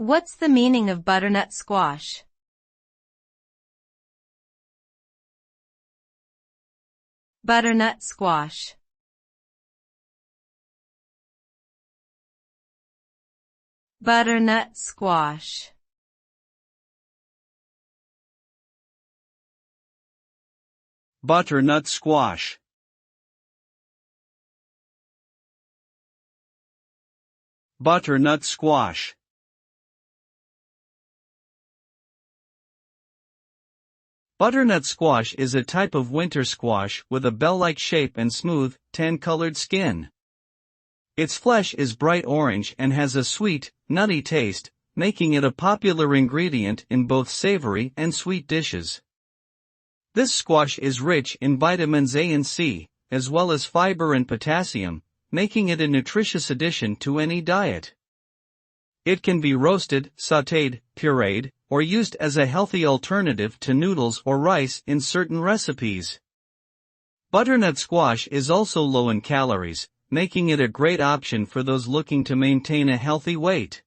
What's the meaning of butternut squash? Butternut squash. Butternut squash. Butternut squash. Butternut squash. Butternut squash is a type of winter squash with a bell-like shape and smooth, tan-colored skin. Its flesh is bright orange and has a sweet, nutty taste, making it a popular ingredient in both savory and sweet dishes. This squash is rich in vitamins A and C, as well as fiber and potassium, making it a nutritious addition to any diet. It can be roasted, sautéed, pureed, or used as a healthy alternative to noodles or rice in certain recipes. Butternut squash is also low in calories, making it a great option for those looking to maintain a healthy weight.